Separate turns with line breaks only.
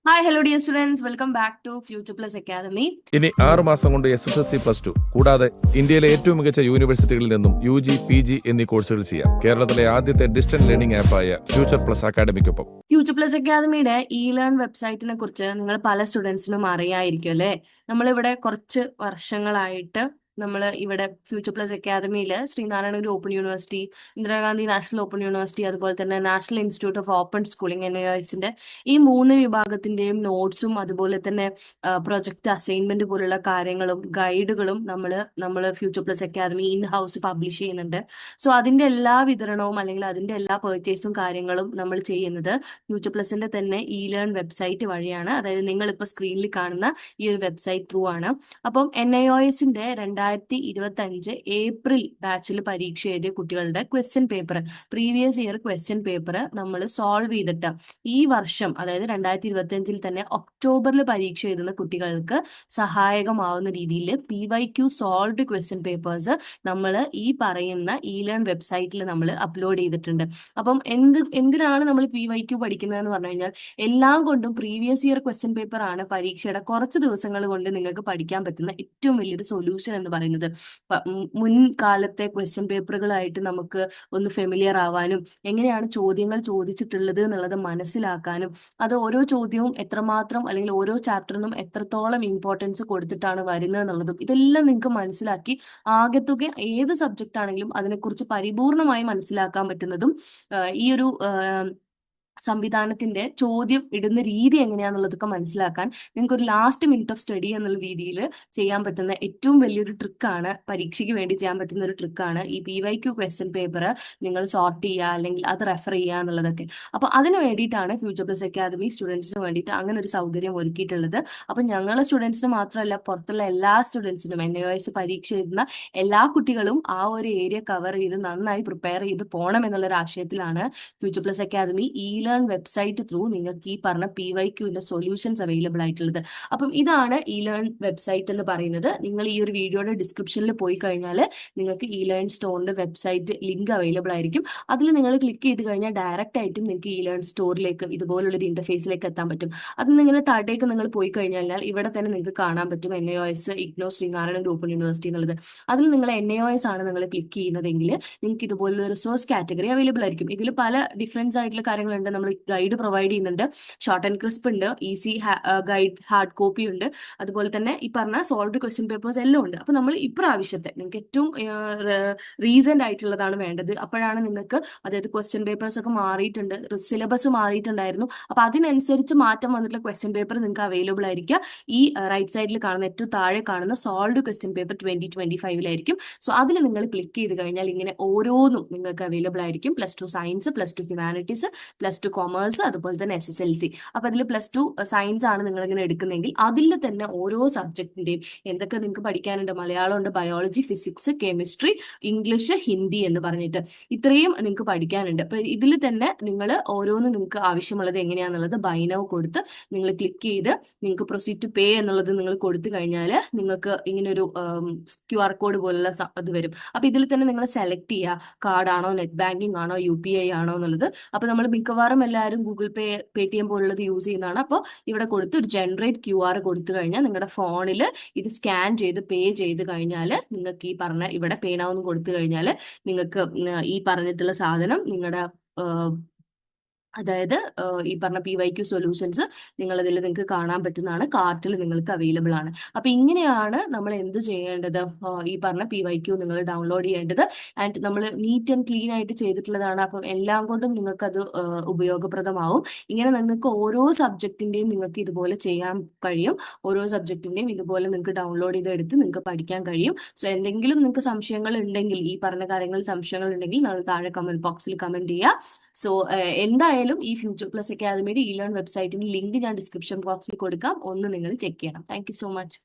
Hi hello dear students, welcome back to Future plus Academy.
ഇനി 6 മാസം കൊണ്ട് SSLC+2 കൂടാതെ ഇന്ത്യയിലെ ഏറ്റവും മികച്ച യൂണിവേഴ്സിറ്റികളിൽ നിന്നും UG PG എന്നീ കോഴ്സുകൾ ചെയ്യാം. കേരളത്തിലെ ആദ്യത്തെ ഡിസ്റ്റൻസ് ലേണിംഗ് ആപ്പായ ഫ്യൂച്ചർ പ്ലസ് അക്കാദമിക്കൊപ്പം.
ഫ്യൂച്ചർ പ്ലസ് അക്കാദമിയുടെ ലേൺ വെബ്സൈറ്റിനെ കുറിച്ച് നിങ്ങൾ പല സ്റ്റുഡൻസിനും അറിയായിരിക്കും അല്ലേ. നമ്മളിവിടെ കുറച്ച് വർഷങ്ങളായിട്ട് നമ്മൾ ഇവിടെ ഫ്യൂച്ചർ പ്ലസ് അക്കാദമിയിൽ Sreenarayana Guru open university, Indira Gandhi national open university, അതുപോലെ തന്നെ national institute of open schooling NIOSന്റെ ഈ 3 വിഭാഗത്തിന്റെയും നോട്ട്സും അതുപോലെ തന്നെ പ്രൊജക്ട് അസൈൻമെന്റ് പോലുള്ള കാര്യങ്ങളും ഗൈഡുകളും നമ്മൾ Future plus Academy in house publish ചെയ്യുന്നുണ്ട്. സോ അതിന്റെ എല്ലാ വിതരണവും അല്ലെങ്കിൽ അതിന്റെ എല്ലാ പെർച്ചേസും കാര്യങ്ങളും നമ്മൾ ചെയ്യുന്നത് ഫ്യൂച്ചർ പ്ലസിന്റെ തന്നെ ലേൺ വെബ്സൈറ്റ് വഴിയാണ്. അതായത് നിങ്ങൾ ഇപ്പോൾ സ്ക്രീനിൽ കാണുന്ന ഈ ഒരു വെബ്സൈറ്റ് ത്രൂ ആണ്. അപ്പം NIOSന്റെ 2025 ഏപ്രിൽ ബാച്ചിൽ പരീക്ഷ എഴുതിയ കുട്ടികളുടെ question paper, previous year question paper നമ്മൾ സോൾവ് ചെയ്തിട്ട് ഈ വർഷം അതായത് 2025 തന്നെ ഒക്ടോബറിൽ പരീക്ഷ എഴുതുന്ന കുട്ടികൾക്ക് സഹായകമാവുന്ന രീതിയിൽ PYQ സോൾവ്ഡ് ക്വസ്റ്റ്യൻ പേപ്പേഴ്സ് നമ്മൾ ഈ പറയുന്ന ലേൺ വെബ്സൈറ്റിൽ നമ്മൾ അപ്ലോഡ് ചെയ്തിട്ടുണ്ട്. അപ്പം എന്തിനാണ് നമ്മൾ PYQ പഠിക്കുന്നതെന്ന് പറഞ്ഞു കഴിഞ്ഞാൽ എല്ലാം കൊണ്ടും പ്രീവിയസ് ഇയർ ക്വസ്റ്റ്യൻ പേപ്പർ ആണ് പരീക്ഷയുടെ കുറച്ച് ദിവസങ്ങൾ കൊണ്ട് നിങ്ങൾക്ക് പഠിക്കാൻ പറ്റുന്ന ഏറ്റവും വലിയൊരു സൊല്യൂഷൻ എന്ന് പറയുന്നത്. മുൻകാലത്തെ ക്വസ്റ്റ്യൻ പേപ്പറുകളായിട്ട് നമുക്ക് ഒന്ന് ഫെമിലിയർ ആവാനും എങ്ങനെയാണ് ചോദ്യങ്ങൾ ചോദിച്ചിട്ടുള്ളത് എന്നുള്ളത് മനസ്സിലാക്കാനും അത് ഓരോ ചോദ്യവും എത്രമാത്രം അല്ലെങ്കിൽ ഓരോ ചാപ്റ്ററിനും എത്രത്തോളം ഇമ്പോർട്ടൻസ് കൊടുത്തിട്ടാണ് വരുന്നത് എന്നുള്ളതും ഇതെല്ലാം നിങ്ങൾക്ക് മനസ്സിലാക്കി ആകെത്തുക ഏത് സബ്ജക്റ്റ് ആണെങ്കിലും അതിനെക്കുറിച്ച് പരിപൂർണമായി മനസ്സിലാക്കാൻ പറ്റുന്നതും ഈ ഒരു സംവിധാനത്തിന്റെ ചോദ്യം ഇടുന്ന രീതി എങ്ങനെയാണെന്നുള്ളതൊക്കെ മനസ്സിലാക്കാൻ നിങ്ങൾക്ക് ഒരു ലാസ്റ്റ് മിനിറ്റ് ഓഫ് സ്റ്റഡി എന്നുള്ള രീതിയിൽ ചെയ്യാൻ പറ്റുന്ന ഏറ്റവും വലിയൊരു ട്രിക്കാണ്, പരീക്ഷയ്ക്ക് വേണ്ടി ചെയ്യാൻ പറ്റുന്ന ഒരു ട്രിക്കാണ് ഈ PYQ ക്വസ്റ്റ്യൻ പേപ്പർ നിങ്ങൾ സോർട്ട് ചെയ്യുക അല്ലെങ്കിൽ അത് റെഫർ ചെയ്യുക എന്നുള്ളതൊക്കെ. അപ്പോൾ അതിന് വേണ്ടിയിട്ടാണ് ഫ്യൂച്ചർ പ്ലസ് അക്കാദമി സ്റ്റുഡൻസിന് വേണ്ടിയിട്ട് അങ്ങനെ ഒരു സൗകര്യം ഒരുക്കിയിട്ടുള്ളത്. അപ്പം ഞങ്ങളുടെ സ്റ്റുഡൻസിന് മാത്രമല്ല പുറത്തുള്ള എല്ലാ സ്റ്റുഡൻസിനും NIOS പരീക്ഷ എഴുതുന്ന എല്ലാ കുട്ടികളും ആ ഒരു ഏരിയ കവർ ചെയ്ത് നന്നായി പ്രിപ്പയർ ചെയ്ത് പോകണം എന്നുള്ളൊരു ആശയത്തിലാണ് future plus academy learn website through നിങ്ങൾക്ക് ഈ പറഞ്ഞ PYQന്റെ സൊല്യൂഷൻസ് അവൈലബിൾ ആയിട്ടുള്ളത്. അപ്പം ഇതാണ് ലേൺ വെബ്സൈറ്റ് എന്ന് പറയുന്നത്. നിങ്ങൾ ഈ ഒരു വീഡിയോയുടെ ഡിസ്ക്രിപ്ഷനിൽ പോയി കഴിഞ്ഞാൽ നിങ്ങൾക്ക് ലേൺ സ്റ്റോറിന്റെ വെബ്സൈറ്റ് ലിങ്ക് അവൈലബിൾ ആയിരിക്കും. അതിൽ നിങ്ങൾ ക്ലിക്ക് ചെയ്ത് കഴിഞ്ഞാൽ ഡയറക്റ്റ് ആയിട്ടും നിങ്ങൾക്ക് ലേൺ സ്റ്റോറിലേക്ക് ഇതുപോലുള്ളൊരു ഇന്റർഫേസിലേക്ക് എത്താൻ പറ്റും. അതിൽ നിങ്ങൾ താഴേക്ക് നിങ്ങൾ പോയി കഴിഞ്ഞാൽ ഇവിടെ തന്നെ നിങ്ങൾക്ക് കാണാൻ പറ്റും NIOS IGNOU Sreenarayana Guru open university എന്നുള്ളത്. അതിൽ നിങ്ങൾ NIOS ആണ് നിങ്ങൾ ക്ലിക്ക് ചെയ്യുന്നതെങ്കിൽ നിങ്ങൾക്ക് ഇതുപോലുള്ള റിസോഴ്സ് കാറ്റഗറി അവൈലബിൾ ആയിരിക്കും. ഇതിൽ പല ഡിഫറൻസ് ആയിട്ടുള്ള കാര്യങ്ങളുണ്ട്. നമ്മൾ ഗൈഡ് പ്രൊവൈഡ് ചെയ്യുന്നുണ്ട്, ഷോർട്ട് ആൻഡ് ക്രിസ്പ് ഉണ്ട്, ഈസി ഗൈഡ് ഹാർഡ് കോപ്പി ഉണ്ട്, അതുപോലെ തന്നെ ഈ പറഞ്ഞ സോൾവ്ഡ് ക്വസ്റ്റ്യൻ പേപ്പേഴ്സ് എല്ലാം ഉണ്ട്. അപ്പോൾ നമ്മൾ ഇപ്രാവശ്യത്തെ നിങ്ങൾക്ക് ഏറ്റവും റീസെന്റ് ആയിട്ടുള്ളതാണ് വേണ്ടത്. അപ്പോഴാണ് നിങ്ങൾക്ക് അതായത് ക്വസ്റ്റ്യൻ പേപ്പേഴ്സ് ഒക്കെ മാറിയിട്ടുണ്ട്, സിലബസ് മാറിയിട്ടുണ്ടായിരുന്നു. അപ്പോൾ അതിനനുസരിച്ച് മാറ്റം വന്നിട്ടുള്ള ക്വസ്റ്റ്യൻ പേപ്പർ നിങ്ങൾക്ക് അവൈലബിൾ ആയിരിക്കുക ഈ റൈറ്റ് സൈഡിൽ കാണുന്ന ഏറ്റവും താഴെ കാണുന്ന സോൾവ്ഡ് ക്വസ്റ്റ്യൻ പേപ്പർ 2025 സോ അതിൽ നിങ്ങൾ ക്ലിക്ക് ചെയ്ത് കഴിഞ്ഞാൽ ഇങ്ങനെ ഓരോന്നും നിങ്ങൾക്ക് അവൈലബിൾ ആയിരിക്കും. +2 സയൻസ്, +2 ഹ്യൂമാനിറ്റീസ്, +2 കൊമേഴ്സ്, അതുപോലെ തന്നെ SSLC. അപ്പൊ അതിൽ +2 സയൻസ് ആണ് നിങ്ങൾ ഇങ്ങനെ എടുക്കുന്നെങ്കിൽ അതിൽ തന്നെ ഓരോ സബ്ജക്റ്റിന്റെയും എന്തൊക്കെ നിങ്ങൾക്ക് പഠിക്കാനുണ്ട്, മലയാളം ഉണ്ട്, biology, physics, chemistry, English, Hindi എന്ന് പറഞ്ഞിട്ട് ഇത്രയും നിങ്ങൾക്ക് പഠിക്കാനുണ്ട്. അപ്പൊ ഇതിൽ തന്നെ നിങ്ങൾ ഓരോന്നും നിങ്ങൾക്ക് ആവശ്യമുള്ളത് എങ്ങനെയാണെന്നുള്ളത് ബൈ നൗ കൊടുത്ത് നിങ്ങൾ ക്ലിക്ക് ചെയ്ത് നിങ്ങൾക്ക് പ്രൊസീഡ് ടു പേ എന്നുള്ളത് നിങ്ങൾ കൊടുത്തു കഴിഞ്ഞാൽ നിങ്ങൾക്ക് ഇങ്ങനെ ഒരു QR കോഡ് പോലുള്ള ഇത് വരും. അപ്പൊ ഇതിൽ തന്നെ നിങ്ങൾ സെലക്ട് ചെയ്യുക കാർഡാണോ, നെറ്റ് ബാങ്കിങ് ആണോ, UPI ആണോ എന്നുള്ളത്. അപ്പൊ നമ്മൾ മിക്കവാറും എല്ലാവരും ഗൂഗിൾ പേ, Paytm പോലുള്ളത് യൂസ് ചെയ്യുന്നതാണ്. അപ്പോൾ ഇവിടെ കൊടുത്ത് ഒരു ജനറേറ്റ് QR കൊടുത്തു കഴിഞ്ഞാൽ നിങ്ങളുടെ ഫോണിൽ ഇത് സ്കാൻ ചെയ്ത് പേ ചെയ്ത് കഴിഞ്ഞാൽ നിങ്ങൾക്ക് ഈ പറഞ്ഞ ഇവിടെ പേ നൗ എന്ന് കൊടുത്തു കഴിഞ്ഞാൽ നിങ്ങൾക്ക് ഈ പറഞ്ഞിട്ടുള്ള സാധനം നിങ്ങളുടെ അതായത് ഈ പറഞ്ഞ PYQ സൊല്യൂഷൻസ് നിങ്ങളതിൽ നിങ്ങൾക്ക് കാണാൻ പറ്റുന്നതാണ്, കാർട്ടിൽ നിങ്ങൾക്ക് അവൈലബിൾ ആണ്. അപ്പൊ ഇങ്ങനെയാണ് നമ്മൾ എന്ത് ചെയ്യേണ്ടത്, ഈ പറഞ്ഞ PYQ നിങ്ങൾ ഡൗൺലോഡ് ചെയ്യേണ്ടത്. ആൻഡ് നമ്മൾ നീറ്റ് ആൻഡ് ക്ലീൻ ആയിട്ട് ചെയ്തിട്ടുള്ളതാണ്. അപ്പം എല്ലാം കൊണ്ടും നിങ്ങൾക്ക് അത് ഉപയോഗപ്രദമാവും. ഇങ്ങനെ നിങ്ങൾക്ക് ഓരോ സബ്ജക്റ്റിന്റെയും നിങ്ങൾക്ക് ഇതുപോലെ ചെയ്യാൻ കഴിയും. ഓരോ സബ്ജക്റ്റിന്റെയും ഇതുപോലെ നിങ്ങൾക്ക് ഡൗൺലോഡ് ചെയ്തെടുത്ത് നിങ്ങൾക്ക് പഠിക്കാൻ കഴിയും. സോ എന്തെങ്കിലും നിങ്ങൾക്ക് സംശയങ്ങൾ ഉണ്ടെങ്കിൽ, ഈ പറഞ്ഞ കാര്യങ്ങളിൽ സംശയങ്ങൾ ഉണ്ടെങ്കിൽ നമ്മൾ താഴെ കമന്റ് ബോക്സിൽ കമന്റ് ചെയ്യുക. സോ എന്തായാലും ഈ ഫ്യൂച്ചർ പ്ലസ് അക്കാദമിയുടെ ലേൺ വെബ്സൈറ്റിന്റെ ലിങ്ക് ഞാൻ ഡിസ്ക്രിപ്ഷൻ ബോക്സിൽ കൊടുക്കാം. ഒന്ന് നിങ്ങൾ ചെക്ക് ചെയ്യണം. Thank you so much.